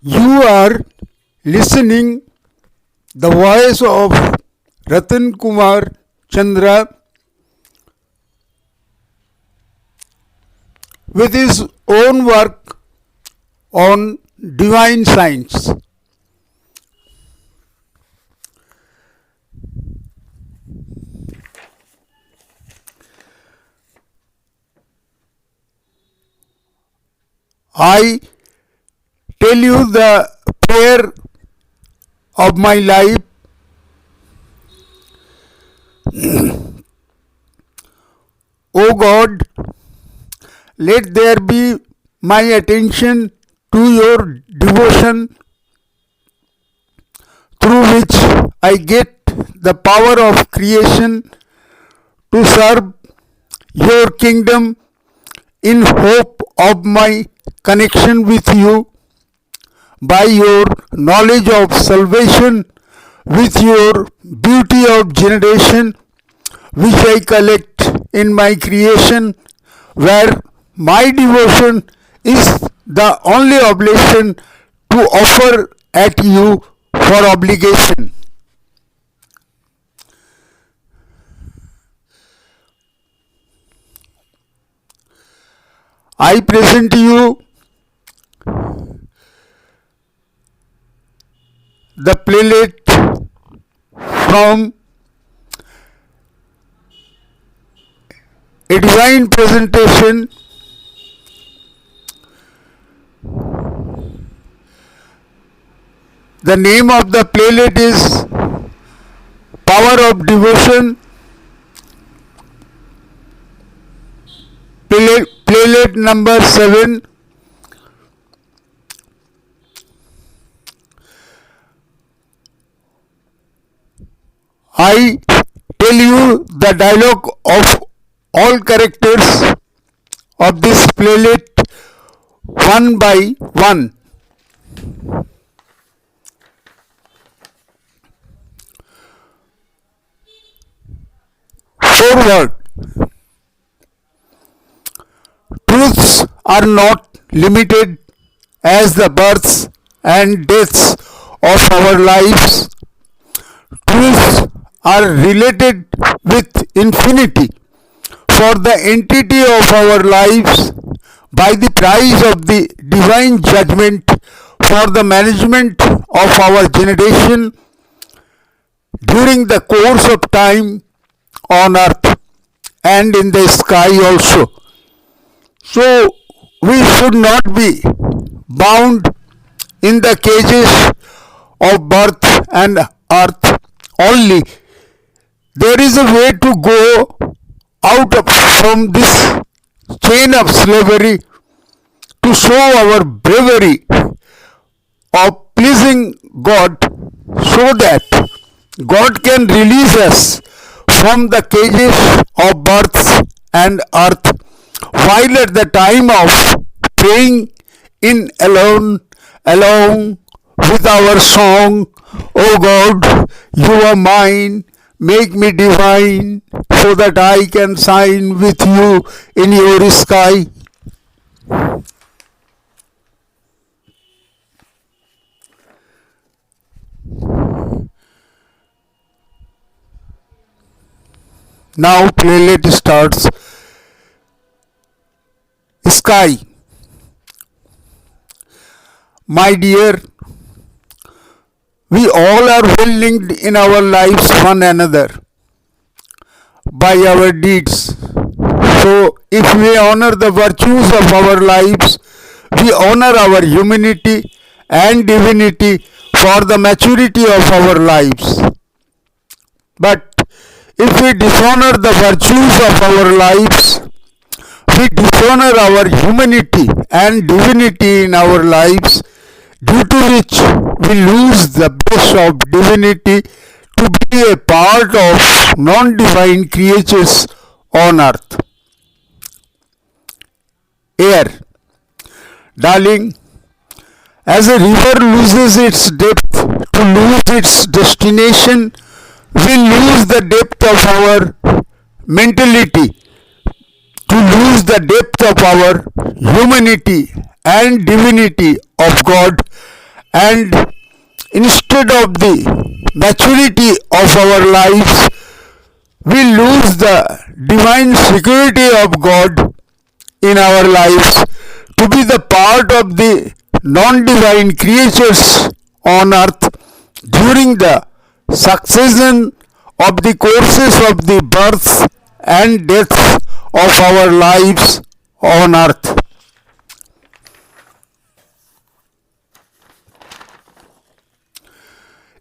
You are listening the voice of Ratan Kumar Chandra with his own work on divine science. I tell you the prayer of my life. O God, let there be my attention to your devotion through which I get the power of creation to serve your kingdom in hope of my connection with you by your knowledge of salvation with your beauty of generation which I collect in my creation where my devotion is the only oblation to offer at you for obligation. I present to you the playlet from a divine presentation the name of the playlet is Power of Devotion. Playlet number 7. I tell you the dialogue of all characters of this playlet one by one. Forward. Truths are not limited as the births and deaths of our lives. Truths are related with infinity for the entity of our lives by the price of the divine judgment for the management of our generation during the course of time on earth and in the sky also. So we should not be bound in the cages of birth and earth only. There is a way to go out from this chain of slavery to show our bravery of pleasing God so that God can release us from the cages of birth and earth while at the time of praying in along with our song, O God, you are mine, make me divine, so that I can shine with you in your sky. Now playlet starts. Sky. My dear, we all are well linked in our lives one another by our deeds. So if we honor the virtues of our lives, we honor our humanity and divinity for the maturity of our lives. But if we dishonor the virtues of our lives, we dishonor our humanity and divinity in our lives, due to which we lose the bliss of divinity to be a part of non-divine creatures on earth. Air. Darling, as a river loses its depth to lose its destination, we lose the depth of our mentality to lose the depth of our humanity and divinity of God and instead of the maturity of our lives, we lose the divine security of God in our lives to be the part of the non-divine creatures on earth during the succession of the courses of the births and deaths of our lives on earth.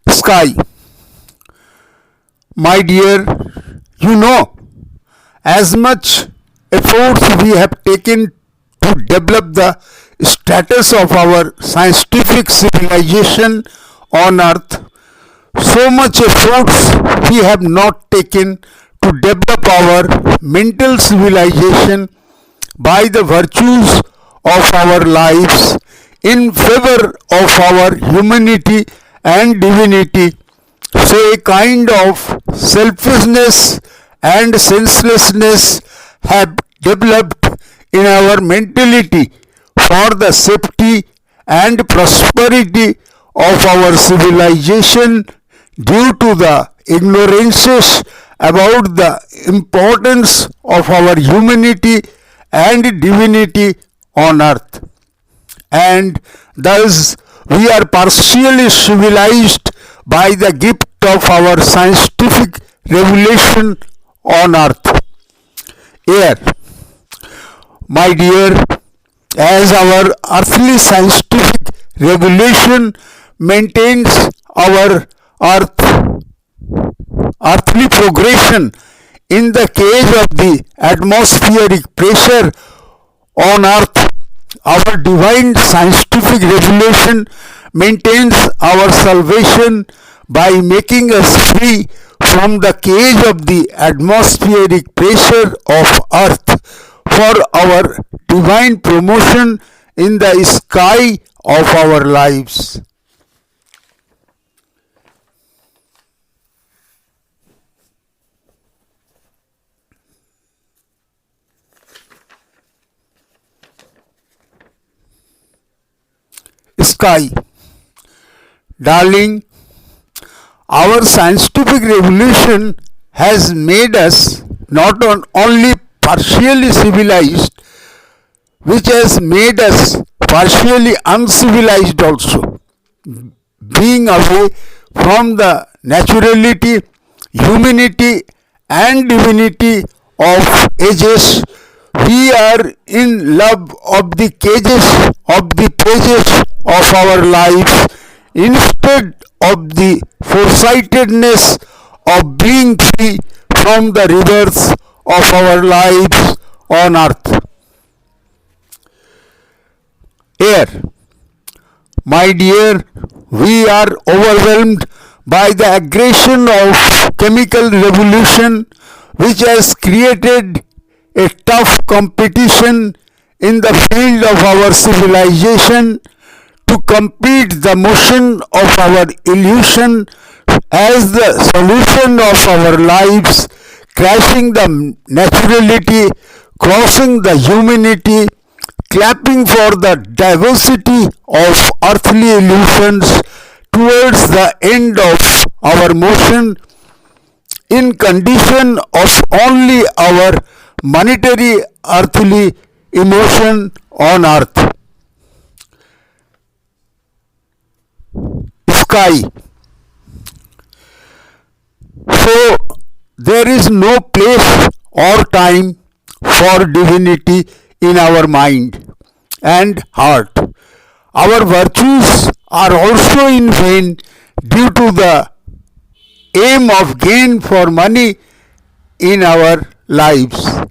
Sky, my dear, you know, as much efforts we have taken to develop the status of our scientific civilization on earth, so much efforts we have not taken to develop our mental civilization by the virtues of our lives in favor of our humanity and divinity. So a kind of selfishness and senselessness have developed in our mentality for the safety and prosperity of our civilization due to the ignorances about the importance of our humanity and divinity on earth. And thus we are partially civilized by the gift of our scientific revelation on earth. Here, my dear, as our earthly scientific revelation maintains our earthly progression in the case of the atmospheric pressure on earth, our divine scientific revelation maintains our salvation by making us free from the cage of the atmospheric pressure of earth for our divine promotion in the sky of our lives. Sky, darling, our scientific revolution has made us not only partially civilized, which has made us partially uncivilized also. Being away from the naturality, humanity, and divinity of ages, we are in love of the cages of the pages of our lives instead of the foresightedness of being free from the rivers of our lives on earth. Air, my dear, we are overwhelmed by the aggression of chemical revolution which has created a tough competition in the field of our civilization to complete the motion of our illusion as the solution of our lives, crashing the naturality, crossing the humanity, clapping for the diversity of earthly illusions towards the end of our motion in condition of only our monetary earthly emotion on earth. Sky. So there is no place or time for divinity in our mind and heart. Our virtues are also in vain due to the aim of gain for money in our lives.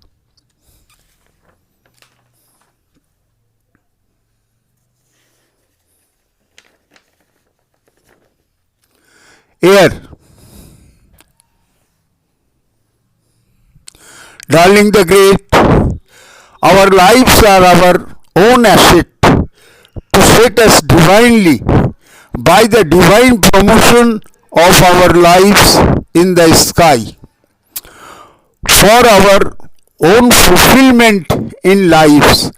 Air. Darling the Great, our lives are our own asset to set us divinely by the divine promotion of our lives in the sky. For our own fulfillment in lives,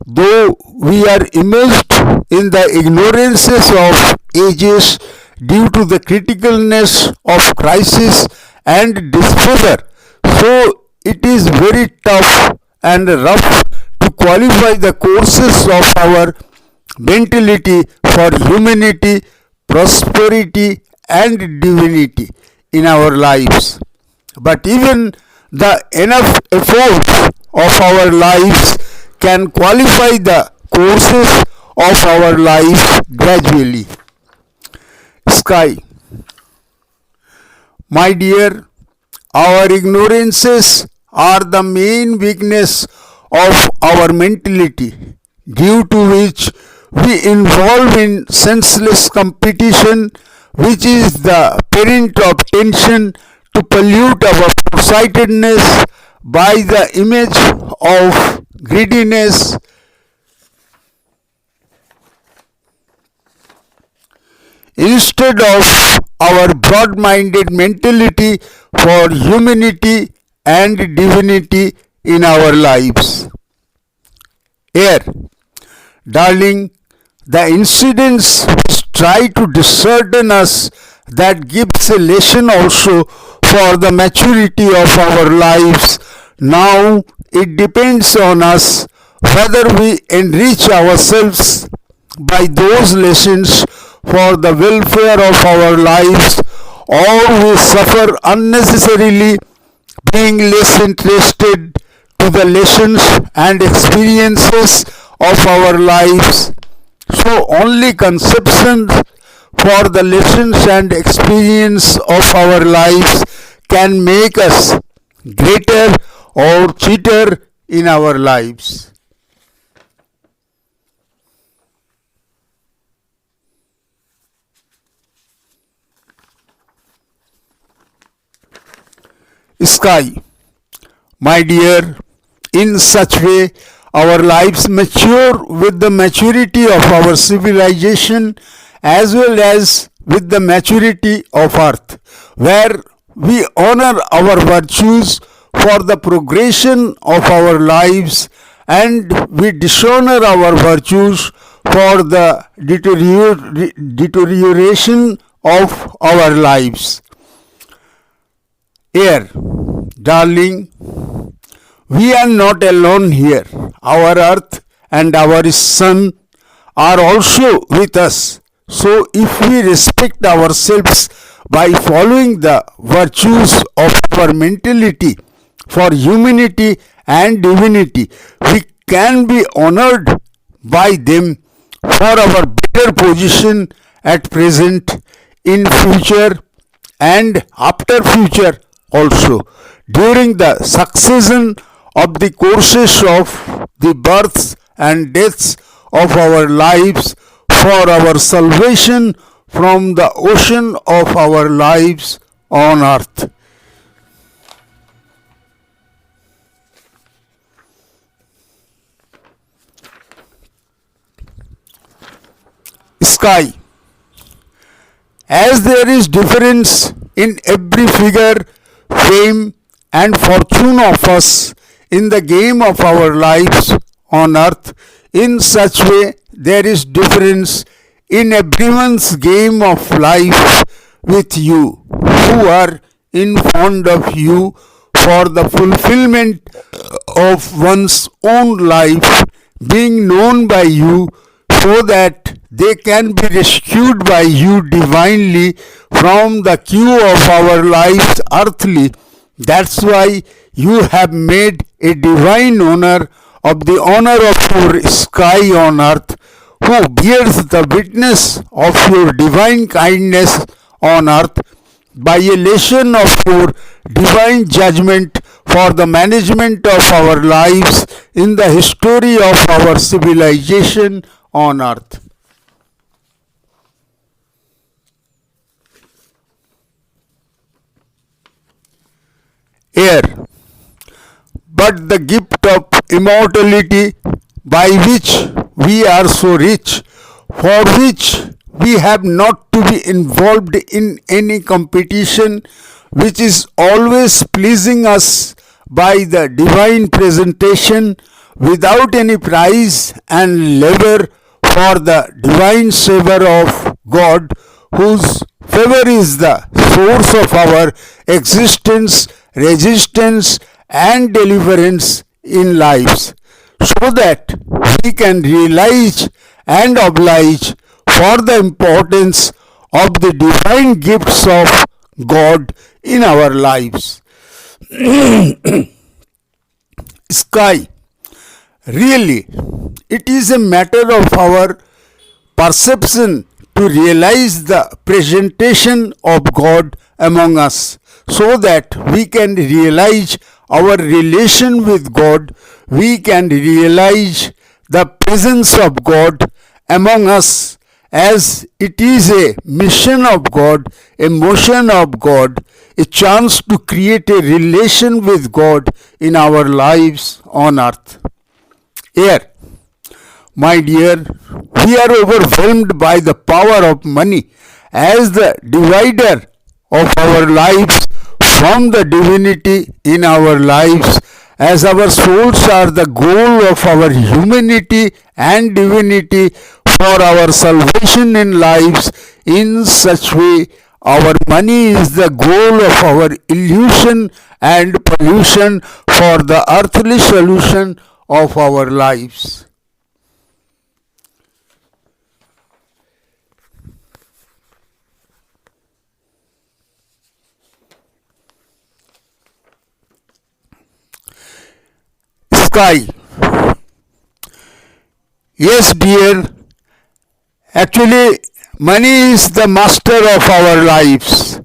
though we are immersed in the ignorances of ages due to the criticalness of crisis and disfavor. So it is very tough and rough to qualify the courses of our mentality for humanity, prosperity, and divinity in our lives. But even the enough efforts of our lives can qualify the courses of our life gradually. Sky. My dear, our ignorances are the main weakness of our mentality, due to which we involve in senseless competition, which is the parent of tension to pollute our foresightedness by the image of greediness instead of our broad minded mentality for humanity and divinity in our lives. Here, darling, the incidents which try to discern us that gives a lesson also for the maturity of our lives. Now it depends on us whether we enrich ourselves by those lessons for the welfare of our lives, or we suffer unnecessarily being less interested to the lessons and experiences of our lives. So only conceptions for the lessons and experience of our lives can make us greater or cheater in our lives. Sky. My dear, in such way our lives mature with the maturity of our civilization as well as with the maturity of earth, where we honor our virtues for the progression of our lives and we dishonor our virtues for the deterioration of our lives. Here, darling, we are not alone here. Our earth and our sun are also with us. So, if we respect ourselves by following the virtues of our mentality for humanity and divinity, we can be honored by them for our better position at present, in future, and after future also, during the succession of the courses of the births and deaths of our lives, for our salvation from the ocean of our lives on earth. Sky. As there is difference in every figure, fame, and fortune of us in the game of our lives on earth, in such way there is difference in everyone's game of life with you, who are in fond of you for the fulfillment of one's own life, being known by you so that they can be rescued by you divinely from the queue of our lives earthly. That's why you have made a divine honor of the honor of your sky on earth, who bears the witness of your divine kindness on earth by a lesson of your divine judgment for the management of our lives in the history of our civilization on earth. Air, but the gift of immortality by which we are so rich, for which we have not to be involved in any competition, which is always pleasing us by the divine presentation without any prize and labor for the divine favor of God, whose favor is the source of our existence, resistance, and deliverance in lives, so that we can realize and oblige for the importance of the divine gifts of God in our lives. Sky. Really, it is a matter of our perception to realize the presentation of God among us, so that we can realize our relation with God, we can realize the presence of God among us, as it is a mission of God, a motion of God, a chance to create a relation with God in our lives on earth. Here, my dear, we are overwhelmed by the power of money as the divider of our lives from the divinity in our lives, as our souls are the goal of our humanity and divinity for our salvation in lives. In such way, our money is the goal of our illusion and pollution for the earthly solution of our lives. Sky. Yes, dear. Actually, money is the master of our lives.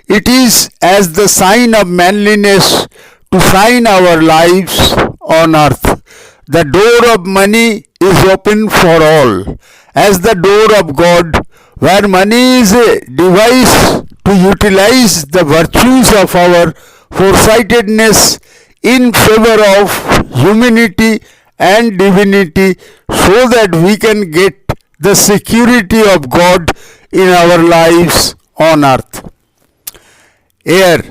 It is as the sign of manliness to sign our lives on earth. The door of money is open for all, as the door of God, where money is a device to utilize the virtues of our foresightedness in favor of humanity and divinity, so that we can get the security of God in our lives on earth. Air.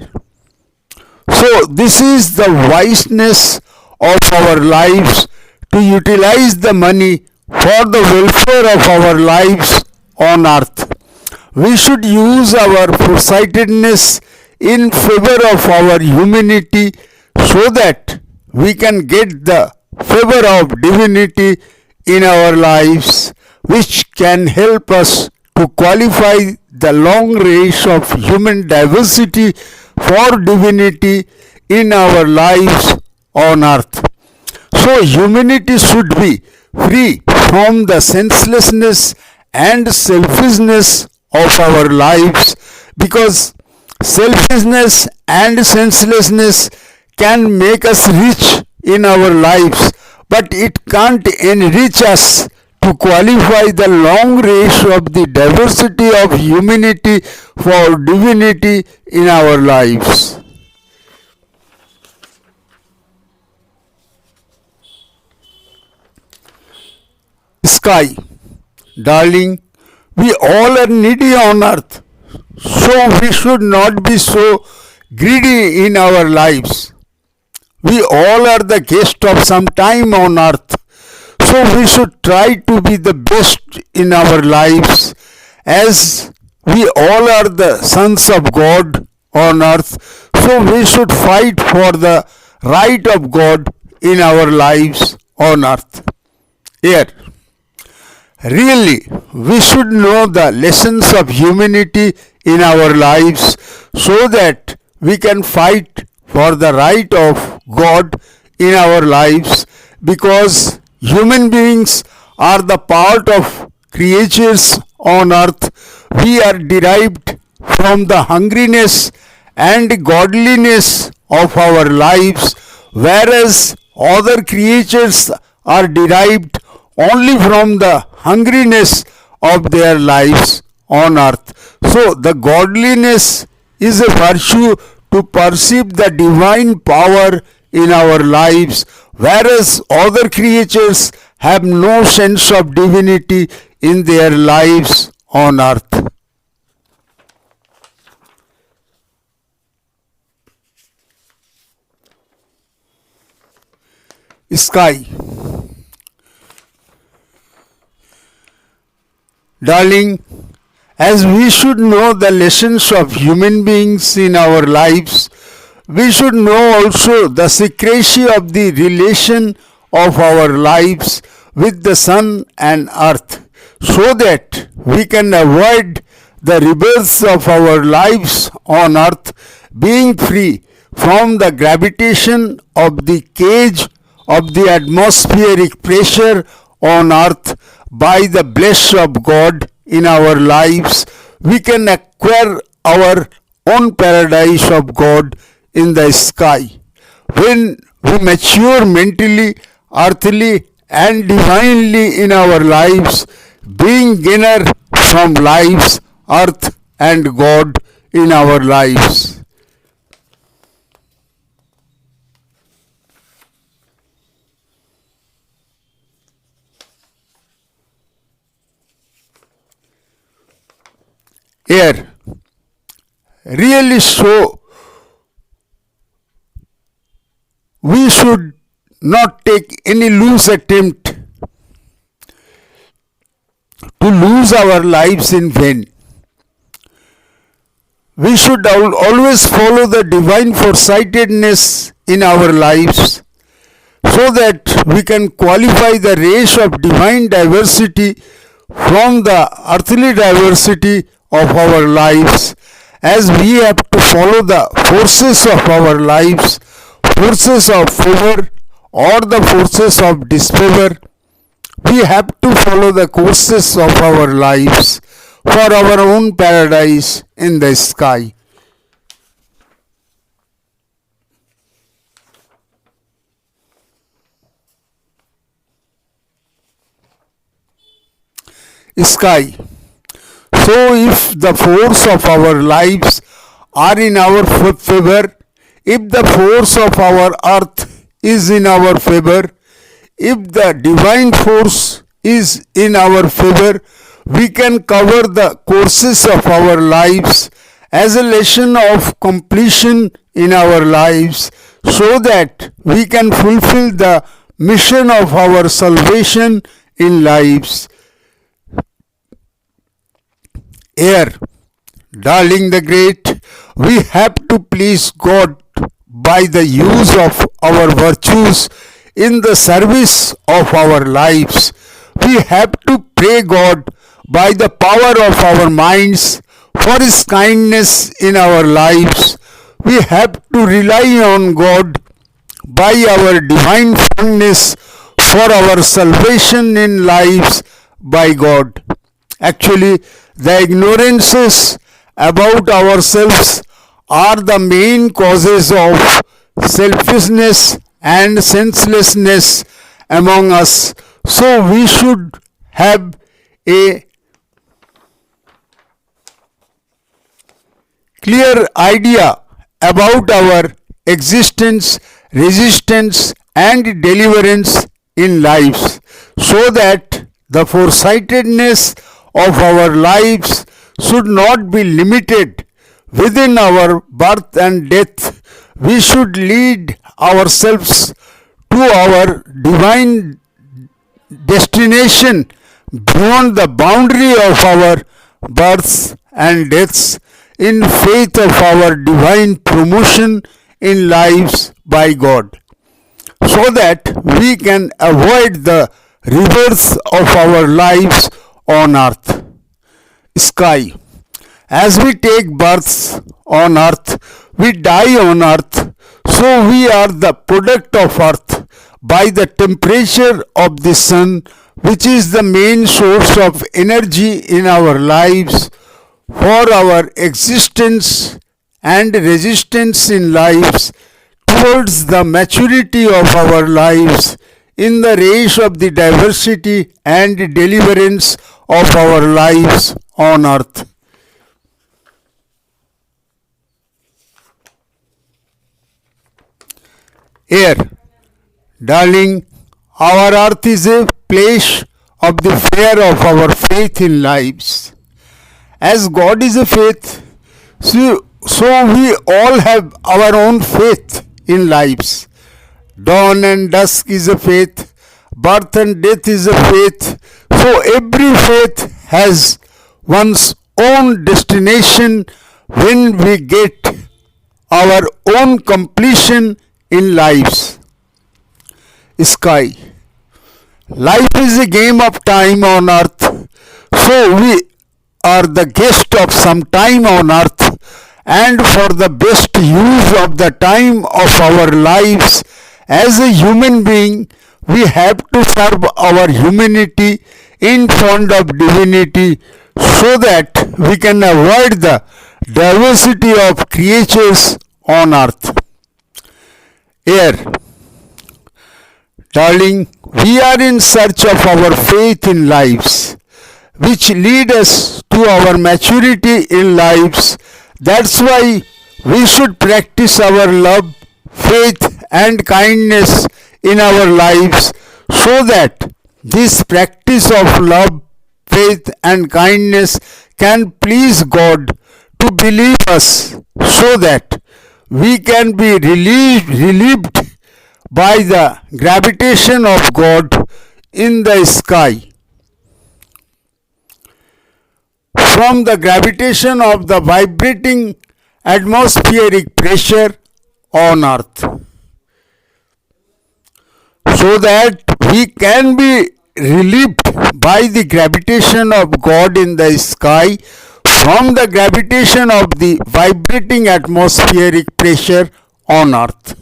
So, this is the wiseness of our lives to utilize the money for the welfare of our lives on earth. We should use our foresightedness in favor of our humanity, so that we can get the favor of divinity in our lives, which can help us to qualify the long race of human diversity for divinity in our lives on earth. So, humanity should be free from the senselessness and selfishness of our lives, because selfishness and senselessness can make us rich in our lives, but it can't enrich us to qualify the long race of the diversity of humanity for divinity in our lives. Sky. Darling, we all are needy on earth, so we should not be so greedy in our lives. We all are the guest of some time on earth, so we should try to be the best in our lives, as we all are the sons of God on earth, so we should fight for the right of God in our lives on earth. Here, really, we should know the lessons of humanity in our lives, so that we can fight for the right of God in our lives, because human beings are the part of creatures on earth. We are derived from the hungriness and godliness of our lives, whereas other creatures are derived only from the hungriness of their lives on earth. So, the godliness is a virtue to perceive the divine power in our lives, whereas other creatures have no sense of divinity in their lives on earth. Sky. Darling, as we should know the lessons of human beings in our lives, we should know also the secrecy of the relation of our lives with the sun and earth, so that we can avoid the rebirths of our lives on earth, being free from the gravitation of the cage of the atmospheric pressure on earth. By the bless of God in our lives, we can acquire our own paradise of God in the sky. When we mature mentally, earthly, and divinely in our lives, being gainer from lives, earth, and God in our lives. Air. Really so, we should not take any loose attempt to lose our lives in vain. We should always follow the divine foresightedness in our lives, so that we can qualify the race of divine diversity from the earthly diversity of our lives, as we have to follow the forces of our lives, forces of favor or the forces of disfavor. We have to follow the courses of our lives for our own paradise in the sky. Sky. So, if the force of our lives are in our favor, if the force of our earth is in our favor, if the divine force is in our favor, we can cover the courses of our lives as a lesson of completion in our lives, so that we can fulfill the mission of our salvation in lives. Air. Darling the Great, we have to please God by the use of our virtues in the service of our lives. We have to pray God by the power of our minds for His kindness in our lives. We have to rely on God by our divine fondness for our salvation in lives by God. Actually, the ignorances about ourselves are the main causes of selfishness and senselessness among us. So we should have a clear idea about our existence, resistance, and deliverance in lives, so that the foresightedness of our lives should not be limited within our birth and death. We should lead ourselves to our divine destination beyond the boundary of our births and deaths, in faith of our divine promotion in lives by God, so that we can avoid the rebirth of our lives on earth. Sky. As we take births on earth, we die on earth, so we are the product of earth by the temperature of the sun, which is the main source of energy in our lives for our existence and resistance in lives towards the maturity of our lives in the race of the diversity and deliverance of our lives on earth. Air. Darling, our earth is a place of the fair of our faith in lives. As God is a faith, so we all have our own faith in lives. Dawn and dusk is a faith, birth and death is a faith. So every faith has one's own destination when we get our own completion in lives. Sky. Life is a game of time on earth, so we are the guest of some time on earth, and for the best use of the time of our lives as a human being, we have to serve our humanity in front of divinity so that we can avoid the diversity of creatures on earth. Air. Darling, we are in search of our faith in lives, which lead us to our maturity in lives. That's why we should practice our love, faith, and kindness in our lives so that this practice of love, faith, and kindness can please God to believe us so that we can be relieved by the gravitation of God in the sky from the gravitation of the vibrating atmospheric pressure on earth, so that we can be relieved by the gravitation of God in the sky from the gravitation of the vibrating atmospheric pressure on earth.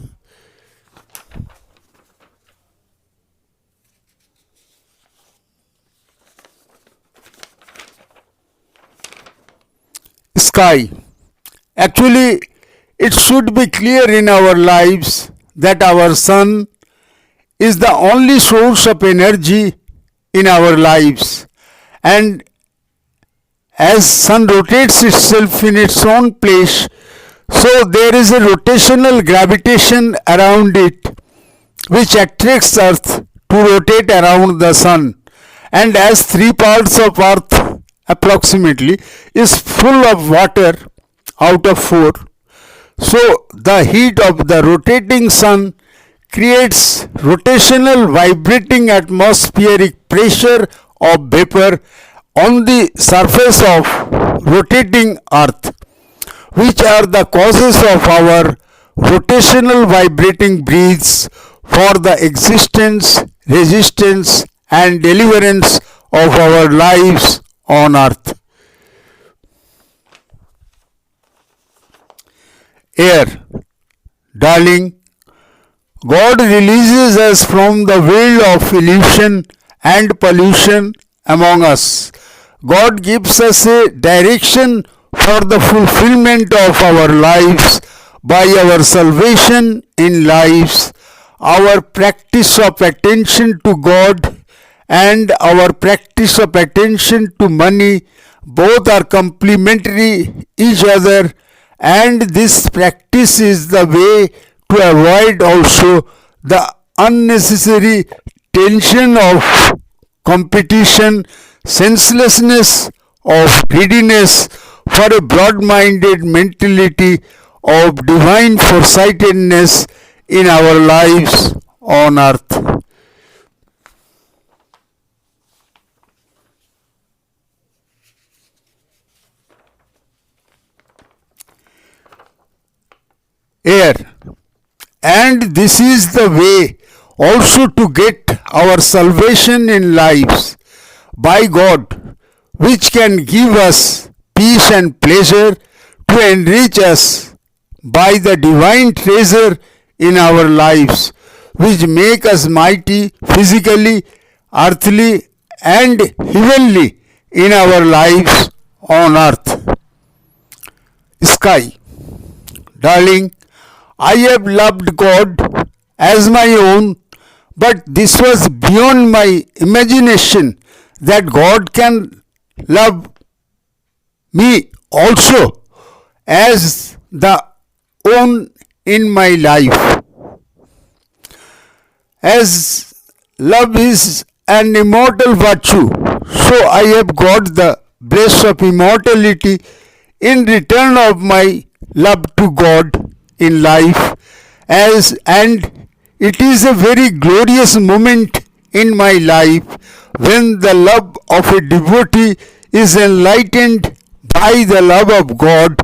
Sky. Actually, it should be clear in our lives that our sun is the only source of energy in our lives, and as sun rotates itself in its own place, so there is a rotational gravitation around it which attracts earth to rotate around the sun, and as 3 parts of earth approximately is full of water out of 4, so the heat of the rotating sun creates rotational vibrating atmospheric pressure of vapor on the surface of rotating earth, which are the causes of our rotational vibrating breaths for the existence, resistance, and deliverance of our lives on earth. Air. Darling, God releases us from the world of illusion and pollution among us. God gives us a direction for the fulfillment of our lives by our salvation in lives, our practice of attention to God and our practice of attention to money both are complementary each other, and this practice is the way to avoid also the unnecessary tension of competition, senselessness of greediness, for a broad-minded mentality of divine foresightedness in our lives on earth. Air. And this is the way also to get our salvation in lives by God, which can give us peace and pleasure to enrich us by the divine treasure in our lives, which make us mighty physically, earthly, and heavenly in our lives on earth. Sky. Darling, I have loved God as my own, but this was beyond my imagination that God can love me also as the own in my life. As love is an immortal virtue, so I have got the bliss of immortality in return of my love to God in life, as and it is a very glorious moment in my life when the love of a devotee is enlightened by the love of God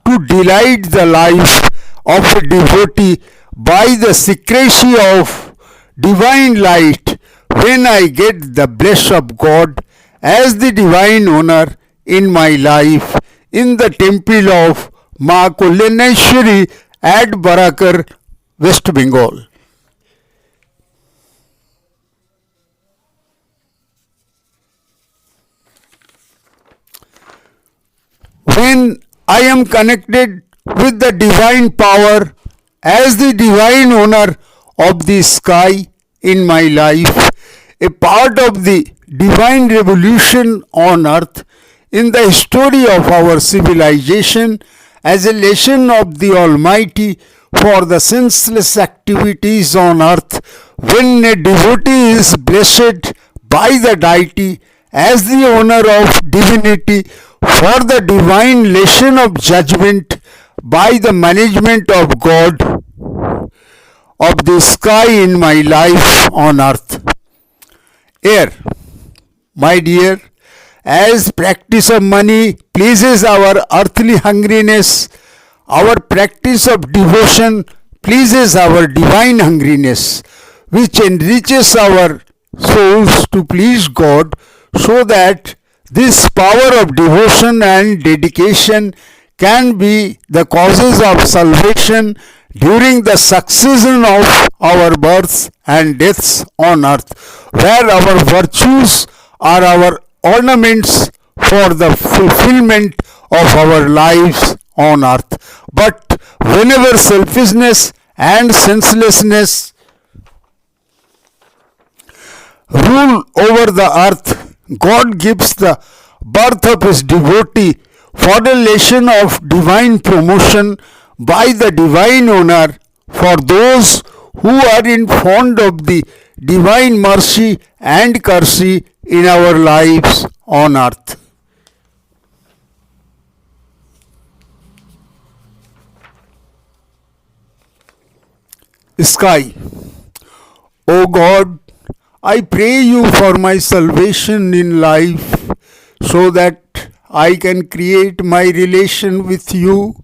to delight the life of a devotee by the secrecy of divine light when I get the bless of God as the divine owner in my life in the temple of Ma Kalyaneshwari at Barakar, West Bengal. When I am connected with the divine power as the divine owner of the sky in my life, a part of the divine revolution on earth in the story of our civilization as a lesson of the Almighty for the senseless activities on earth when a devotee is blessed by the deity as the owner of divinity for the divine lesson of judgment by the management of God of the sky in my life on earth. Here, my dear, as practice of money pleases our earthly hungriness, our practice of devotion pleases our divine hungriness, which enriches our souls to please God, so that this power of devotion and dedication can be the causes of salvation during the succession of our births and deaths on earth, where our virtues are our ornaments for the fulfillment of our lives on earth. But whenever selfishness and senselessness rule over the earth, God gives the birth of his devotee for the lesson of divine promotion by the divine owner for those who are in fond of the divine mercy and courtesy in our lives on earth. Sky. O God, I pray you for my salvation in life so that I can create my relation with you.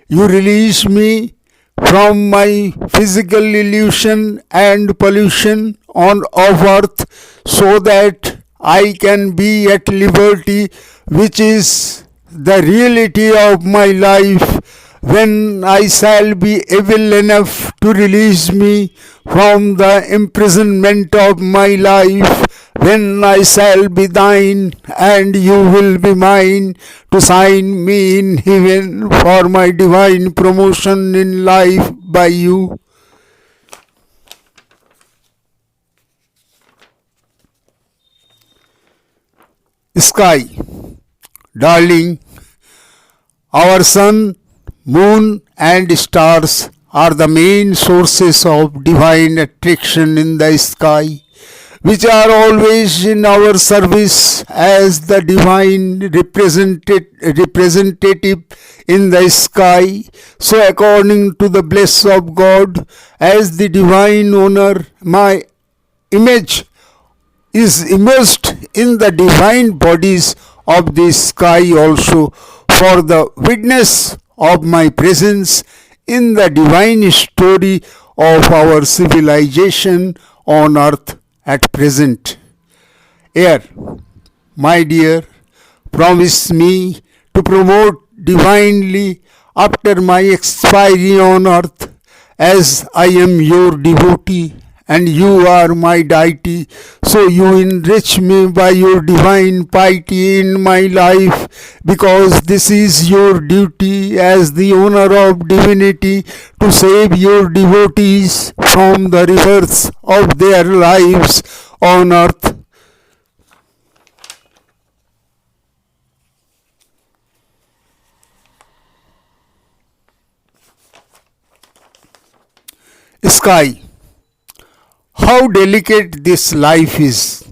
You release me from my physical illusion and pollution on of earth so that I can be at liberty, which is the reality of my life, when I shall be able enough to release me from the imprisonment of my life, when I shall be thine and you will be mine, to sign me in heaven for my divine promotion in life by you. Sky. Darling, our sun, moon and stars are the main sources of divine attraction in the sky, which are always in our service as the divine representative in the sky. So according to the bless of God, as the divine owner, my image is immersed in the divine bodies of the sky also, for the witness of my presence in the divine story of our civilization on earth at present. Here, my dear, promise me to promote divinely after my expiry on earth, as I am your devotee and you are my deity, so you enrich me by your divine piety in my life, because this is your duty as the owner of divinity, to save your devotees from the rivers of their lives on earth. Sky. How delicate this life is,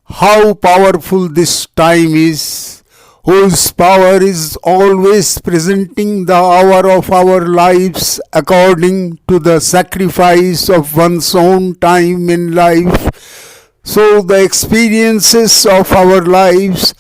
how powerful this time is, whose power is always presenting the hour of our lives according to the sacrifice of one's own time in life. So the experiences of our lives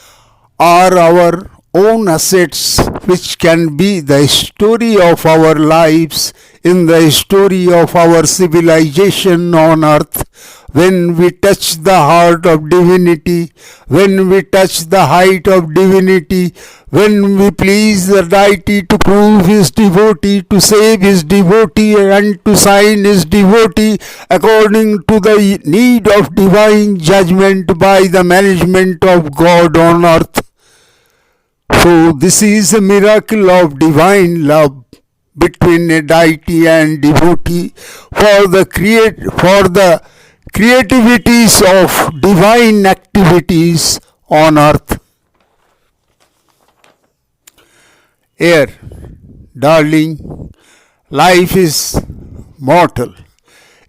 are our own assets, which can be the story of our lives in the story of our civilization on earth. When we touch the heart of divinity, when we touch the height of divinity, when we please the deity to prove his devotee, to save his devotee, and to sign his devotee according to the need of divine judgment by the management of God on earth. So this is a miracle of divine love between a deity and devotee for the creativities of divine activities on earth. Air, darling, life is mortal.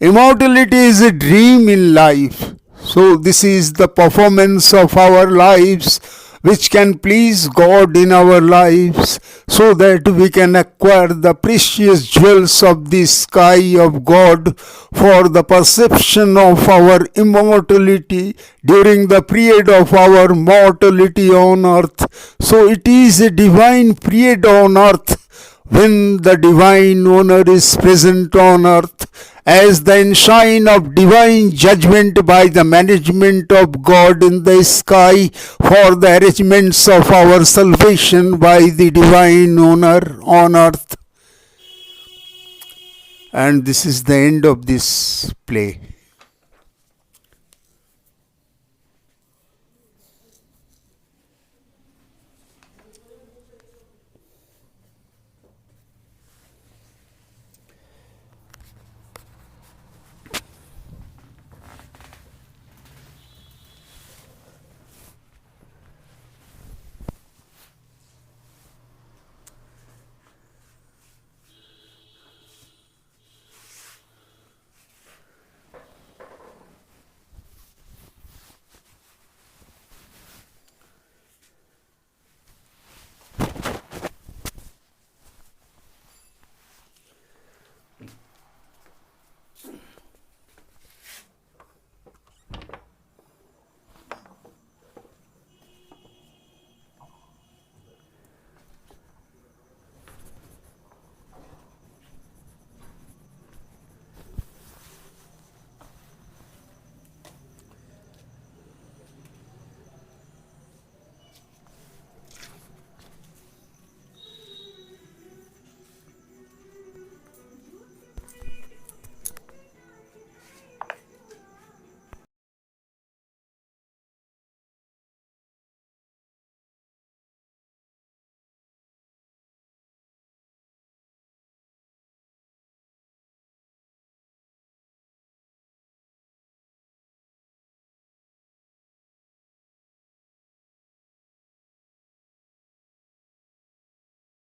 Immortality is a dream in life. So this is the performance of our lives which can please God in our lives, so that we can acquire the precious jewels of the sky of God for the perception of our immortality during the period of our mortality on earth. So it is a divine period on earth when the divine owner is present on earth as the ensign of divine judgment by the management of God in the sky for the arrangements of our salvation by the divine owner on earth. And this is the end of this play.